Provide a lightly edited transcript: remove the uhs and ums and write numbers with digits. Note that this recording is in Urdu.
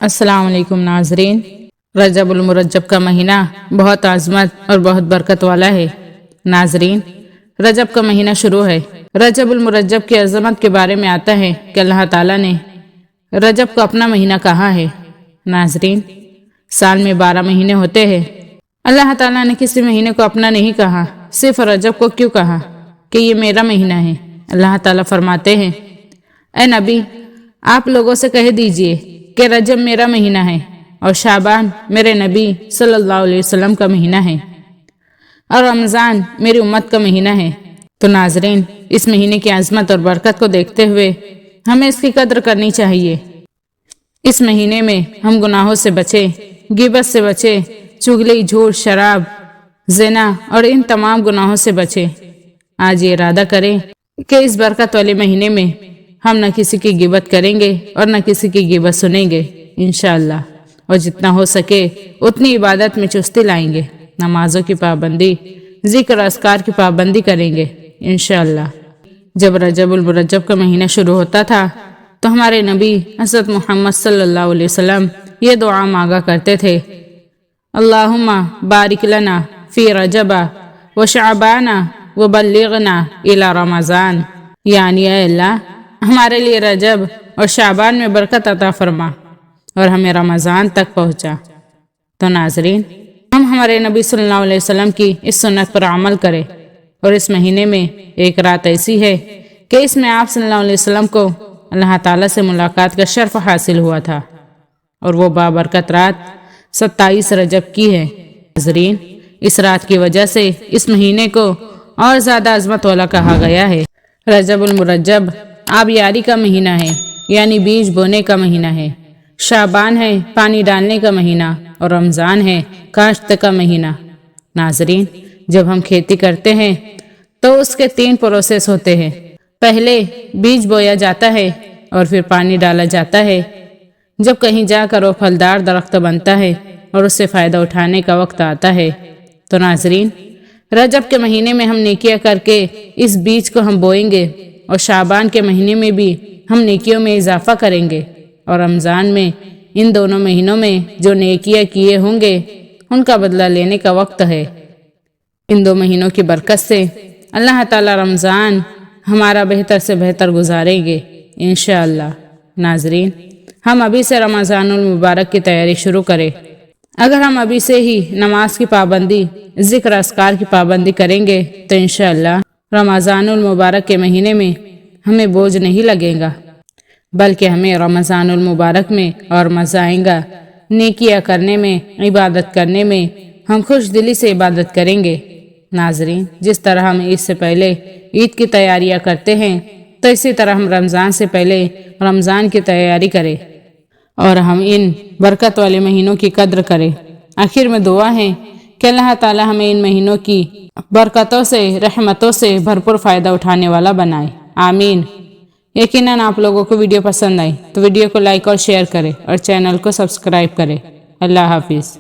السلام علیکم ناظرین۔ رجب المرجب کا مہینہ بہت عظمت اور بہت برکت والا ہے۔ ناظرین، رجب کا مہینہ شروع ہے۔ رجب المرجب کی عظمت کے بارے میں آتا ہے کہ اللہ تعالیٰ نے رجب کو اپنا مہینہ کہا ہے۔ ناظرین، سال میں 12 مہینے ہوتے ہیں۔ اللہ تعالیٰ نے کسی مہینے کو اپنا نہیں کہا، صرف رجب کو کیوں کہا کہ یہ میرا مہینہ ہے؟ اللہ تعالیٰ فرماتے ہیں، اے نبی، آپ لوگوں سے کہہ دیجئے کہ رجب میرا مہینہ ہے اور شعبان میرے نبی صلی اللہ علیہ وسلم کا مہینہ ہے اور رمضان میری امت کا مہینہ ہے۔ تو ناظرین، اس مہینے کی عظمت اور برکت کو دیکھتے ہوئے ہمیں اس کی قدر کرنی چاہیے۔ اس مہینے میں ہم گناہوں سے بچے، غیبت سے بچے، چغلی، جھوٹ، شراب، زنا اور ان تمام گناہوں سے بچے۔ آج یہ ارادہ کریں کہ اس برکت والے مہینے میں ہم نہ کسی کی غیبت کریں گے اور نہ کسی کی غیبت سنیں گے انشاءاللہ، اور جتنا ہو سکے اتنی عبادت میں چستی لائیں گے، نمازوں کی پابندی، ذکر اذکار کی پابندی کریں گے انشاءاللہ۔ جب رجب المرجب کا مہینہ شروع ہوتا تھا تو ہمارے نبی حضرت محمد صلی اللہ علیہ وسلم یہ دعا مانگا کرتے تھے، اللہم بارک لنا فی رجب و شعبان و بلغنا الی رمضان، یعنی اے اللہ، ہمارے لیے رجب اور شعبان میں برکت عطا فرما اور ہمیں رمضان تک پہنچا۔ تو ناظرین، ہم ہمارے نبی صلی اللہ علیہ وسلم کی اس سنت پر عمل کریں، اور اس مہینے میں ایک رات ایسی ہے کہ اس میں آپ صلی اللہ علیہ وسلم کو اللہ تعالیٰ سے ملاقات کا شرف حاصل ہوا تھا، اور وہ بابرکت رات 27 رجب کی ہے۔ ناظرین، اس رات کی وجہ سے اس مہینے کو اور زیادہ عظمت والا کہا گیا ہے۔ رجب المرجب آبیاری کا مہینہ ہے، یعنی بیج بونے کا مہینہ ہے۔ شعبان ہے پانی ڈالنے کا مہینہ، اور رمضان ہے کاشت کا مہینہ۔ ناظرین، جب ہم کھیتی کرتے ہیں تو اس کے 3 پروسیس ہوتے ہیں۔ پہلے بیج بویا جاتا ہے اور پھر پانی ڈالا جاتا ہے، جب کہیں جا کر وہ پھلدار درخت بنتا ہے اور اس سے فائدہ اٹھانے کا وقت آتا ہے۔ تو ناظرین، رجب کے مہینے میں ہم نیکیاں کر کے اس بیج کو ہم بوئیں گے، اور شعبان کے مہینے میں بھی ہم نیکیوں میں اضافہ کریں گے، اور رمضان میں ان دونوں مہینوں میں جو نیکیاں کیے ہوں گے ان کا بدلہ لینے کا وقت ہے۔ ان 2 مہینوں کی برکت سے اللہ تعالی رمضان ہمارا بہتر سے بہتر گزاریں گے انشاءاللہ۔ ناظرین، ہم ابھی سے رمضان المبارک کی تیاری شروع کریں۔ اگر ہم ابھی سے ہی نماز کی پابندی، ذکر اذکار کی پابندی کریں گے تو انشاءاللہ رمضان المبارک کے مہینے میں ہمیں بوجھ نہیں لگے گا، بلکہ ہمیں رمضان المبارک میں اور مزہ آئے گا۔ نیکیاں کرنے میں، عبادت کرنے میں ہم خوش دلی سے عبادت کریں گے۔ ناظرین، جس طرح ہم عید سے پہلے عید کی تیاریاں کرتے ہیں تو اسی طرح ہم رمضان سے پہلے رمضان کی تیاری کریں، اور ہم ان برکت والے مہینوں کی قدر کریں۔ آخر میں دعا ہے کہ اللہ تعالی ہمیں ان مہینوں کی برکتوں سے، رحمتوں سے بھرپور فائدہ اٹھانے والا بنائے، آمین۔ یقیناً آپ لوگوں کو ویڈیو پسند آئی تو ویڈیو کو لائک اور شیئر کریں اور چینل کو سبسکرائب کریں۔ اللہ حافظ۔